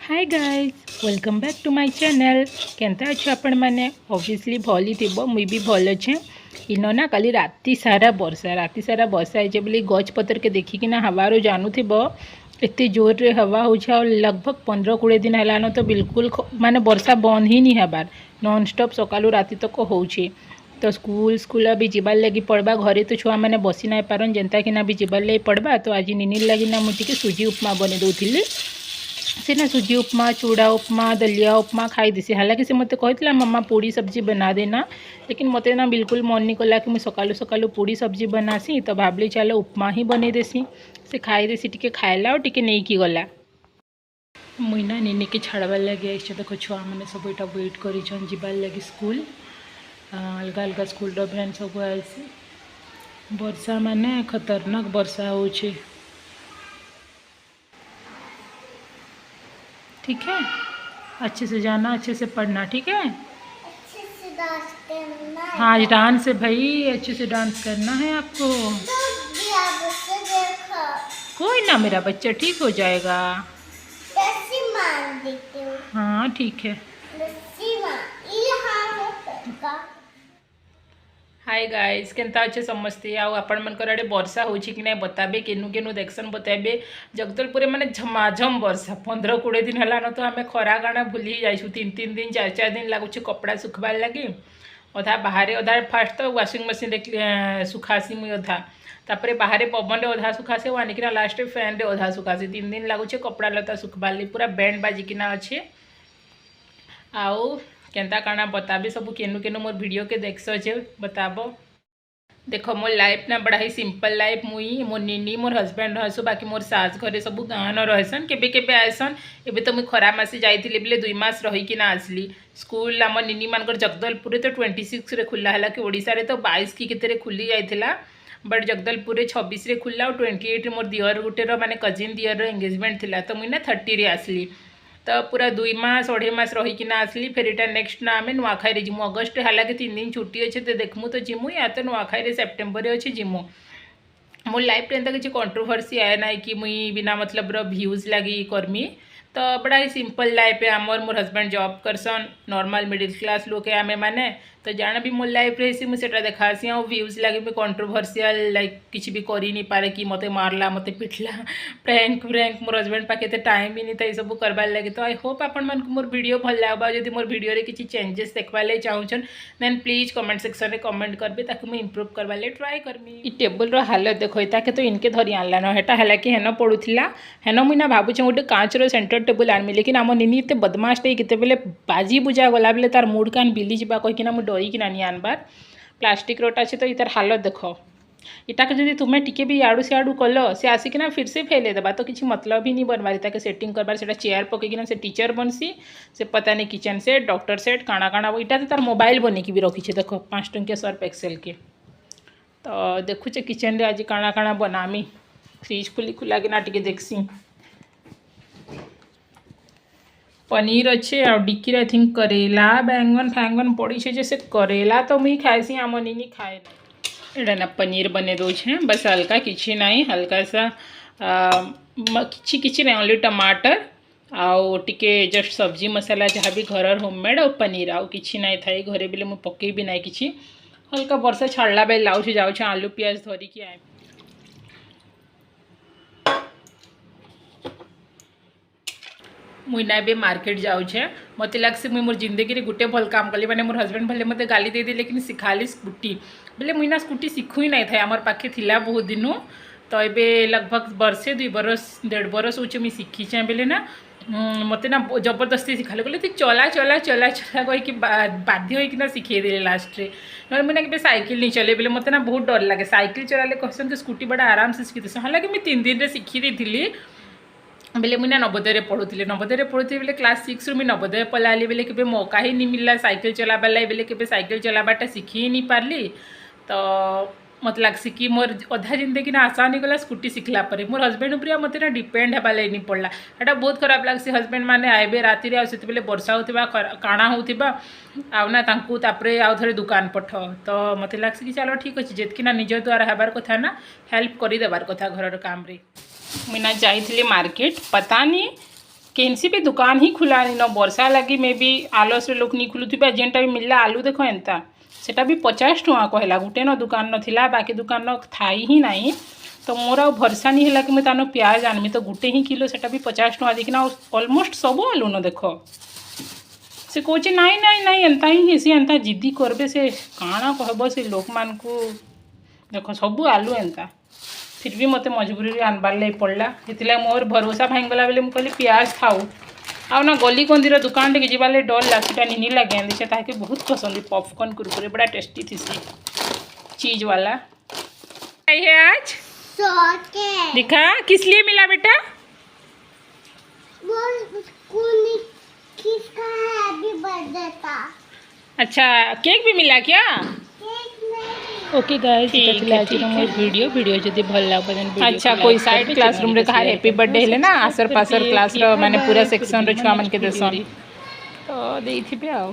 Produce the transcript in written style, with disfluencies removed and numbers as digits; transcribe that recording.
Hi guys welcome back to my channel केनता अच्छे आपण मैंने ऑब्वियसली भल ही थी मुई भी भल अच्छे इन ना काली राति सारा वर्षा है बोली गच पतर के देखिकिना हवार जानू एत जोर रे हवा हो लगभग 15-20 दिन है तो बिल्कुल माने वर्षा बंद ही नहीं हबार नॉन स्टॉप सकालू राति तक हो तो स्कूल भी जीवार लगी पड़वा घरे तो छुआ मैंने बसी ना पारन जेनता कि भी जीवार लगी पड़वा तो आज निनी लगी ना मुझे सुजी उपमा बनी दौली सीना सुजी उपमा चूड़ा उपमा दलिया उपमा खाई देसी हालांकि से मत कहला मम्मा पूड़ी सब्जी बना देना लेकिन मत ना बिल्कुल मन नहीं कला कि मुझे सकालू सकालू पूड़ी सब्जी बनासी तो भावली चलो उपमा ही बन देसी से खाई देसी टी खाइला और टी नहीं कि गला मुई ना निनी के छाड़बार लगे आई देख छुआ मैंने सब यहाँ वेट कर लगे स्कूल अलग अलग स्कूल भैन सब आसी वर्षा माने खतरनाक वर्षा हो ठीक है। अच्छे से जाना अच्छे से पढ़ना ठीक है। अच्छे से डांस करना है। हाँ डांस है भाई अच्छे से डांस करना है आपको। कोई ना मेरा बच्चा ठीक हो जाएगा। हाँ ठीक है। हाय गाइस केनता अच्छे समझते आपण मनकर आड़े वर्षा हो कि नहीं बताबे केनु केनु देखसन बताबे जगदलपुर मैंने झमाझम वर्षा 15-20 दिन है तो आम खरा गाना भूली जाइछु 3-3 दिन 4-4 दिन लगुच कपड़ा सुखबार लगे अधा बाहर अधा फास्ट तो वाशिंग मशीन सुखासी मुई अधा तापर बाहर पवन रे अधा सुखासी आनिकिना लास्ट फैन रे अधा सुखासी 3 दिन लगुच कपड़ा लता सुखबार पूरा बैंड बाजिकिना अच्छे आउ केनता काना बताबे सब केनु केनु मोर वीडियो के देख छे बताबो देखो मोर लाइफ ना बड़ा ही सिंपल लाइफ मुई मोर निनी मोर हस्बैंड रहसु बाकी मोर सास घरे सब गाँ न रहसन केबे केबे आसन एबे तो मुई खरा मासे जाइथिले बेले 2 मास रही कि ना आसली स्कूल आम निनी मानकर जगदलपुर तो 26 रे खुला है कि ओडिसा रे तो 22 की केते खुली जाइथिला बट जगदलपुर 26 रे खुला और 28 रे मोर दियर गुटेर माने कजिन दियर एंगेजमेंट थिला तो मुई ना 30 रे आसली तो पूरा 2 मास 2.5 मास रही कि ना आसली फिर इटा नेक्स्ट ना आम नुआखाई जिमु अगस्ट हालांकि 3 दिन छुट्टी अच्छे तो देखमु तो जिमु या तो नुआखाई सेप्टेम्बर अच्छे जिमु मोर लाइफ एंता किसी कंट्रोवर्सी आए ना कि मुई बिना मतलब व्यूज लगी करमी तो बड़ा ही सिंपल लाइफ है आमर मोर हस्बैंड जॉब करसन नॉर्मल मिडिल क्लास लोग है आमे माने तो जाना भी मोर लाइफ रही मुझे देखासी आ व्यूज लगे भी कंट्रोवर्सील लाइक किसी भी कर नहीं पारे कि मत मारला मत पिटला प्रैंक व्रैंक मोर हस्बैंड पाखे टाइम भी नहीं था ये सब करवार लगे तो आई होप आपण मन मोर वीडियो भल लगा जब मोर वीडियो रे किसी चेंजेस देखवा ले चाहून देन प्लीज कमेंट सेक्शन में कमेंट करबे ताकि मुझे इम्प्रूव करवा ले ट्राई करमी ई टेबल रो हालत देखो ताके तो इनके धरी आनला न हेटा है कि हेन पड़ूला हेन मुई ना भावुचे गोटे कांचर सेंटर टेबल आनमी लेकिन आम निनी एत बदमाश टे केते बेले बाजी बुझा गला बेले तार मुड कान बिली जा कहीकिना मुझे डरिकी नानी आनबार प्लास्टिक रोटा अच्छे तो इतार हालत देख इटा के जब तुम्हें टिके भी आड़ू से आड़ू कल से आसिकिना फिर से फैले देबा तो किसी मतलब ही नहीं बनवारी ताके सेटिंग करबार से चेयर पकईकिना से टीचर बनसी से पता नहीं किचन सेट डॉक्टर सेट काଣା काଣା इटा तो तार मोबाइल बनिकी भी रखी देख 5 टंकिया सर्फ एक्सेल के तो देखुचे किचन रे आज काଣା काଣା बनामी फ्रिज खुली खुला कि ना टिके देखसी पनीर अच्छे आ डिक्की आई थिंक करेला बैंगन फैंगन पड़ी है जैसे करेला तो मुई खाएसी आम निनी खाए एटा ना पनीर बने दो बस हल्का किसी ना हल्का सा किसी ना ओनली टमाटर आउ टिके जस्ट सब्जी मसाला जहाँ भी घर होममेड और पनीर आउ किसी ना था घरे बेले मुझे पकई भी ना कि हल्का वर्षा छाड़ा बेले लाऊँ जाऊँ आलू पियाज धरिकी आए मुई ना बे मार्केट जाऊे मत लगे मुई मोर जिंदगी रे गोटे भल काम कली मैंने मोर हस्बैंड भले मत गाली दे दी लेकिन सिखाली स्कूटी बोले मुई ना स्कूटी शिखु ही नहीं था आमर पाखे थिला बहुत दिनू तो ये लगभग वर्षे 2 बरस 1.5 बरस हो मुझे शिखीचे बोले ना मत ना जबरदस्ती सिखाले कहले तू चला चला चला चला कहीकि बाध्य होना शिखे दे लास्ट रे ना मुझे ना साइकिल नहीं चले बोले मत ना बहुत डर लगे साइकिल चलाले कहसन कि स्कूटी बड़ा आराम से शिखी हालांकि मुझे 3 दिन शिखी दी बेले मुझे नवोदय पढ़ुली बेले क्लास 6 रु मुझे नवोदय पलाली बेले के मौका ही नहीं मिलला साइकिल चलाबार लाई बेले के साइकिल चलाबाटा शिखी ही नहीं पारली तो मत लग्सी कि मोर अधा जिंदगी ना आशा नहीं गला स्कूटी शिखला पर मोर हस्बैंड उपरे मत ना डिपेंड हेबा नहीं पड़ला एटा बहुत खराब लगसी हस्बैंड मैंने आए राति आते बेले वर्षा होता काଣା होता आउना तांकु तापरे आउ थरे दुकान पठ तो मत लग्सी कि चलो ठीक अच्छे जितकी ना निज द्वारा हेबार कथा ना हेल्प कर देबार कथा घर काम रे मुझे ना जाइली मार्केट पता नहीं केनसी भी दुकान ही खुला नहीं न वर्षा लगी मे भी आलस रे लोक नहीं खुलुथिबा जेनटा भी मिलला आलू देखो एंता सेटा भी 50 टଙ୍କା कहला गुटे न दुकान नथिला बाकी दुकान न थाई ही नहीं तो मोर आ भरसा नहीं है कि मैं तानो प्याज आनमी तो गुटे ही किलो सेटा भी 50 टଙ୍କା देखना ऑलमोस्ट सब आलू न देख से कहे नाई नाई नाई एंता ही हेसी एंता जिद्दी करबे से काଣା कहब से लोक मान को देख सब आलू एंता फिर भी मते मजबूरी आनबार लगे पड़ला से मोर भरोसा भांगला बेले मुझे प्याज खाऊ आ ना गली कंदीर दुकान टे जीवार डर लाटा निनी लगे से ताके बहुत पसंद पॉपकॉर्न कुरकुरे बड़ा टेस्टी थी चीज वाला है आज दिखा किस लिए मिला बेटा किसका हैप्पी बर्थडे था अच्छा केक भी मिला क्या ओके गाइस वीडियो जदि भल लाग अच्छा कोई साइड क्लासरूम रे कहा हैप्पी बर्थडे हेले ना आसर पासर क्लास रो माने पूरा सेक्शन रो छुआ मन के दर्शन तो देई थिबे आ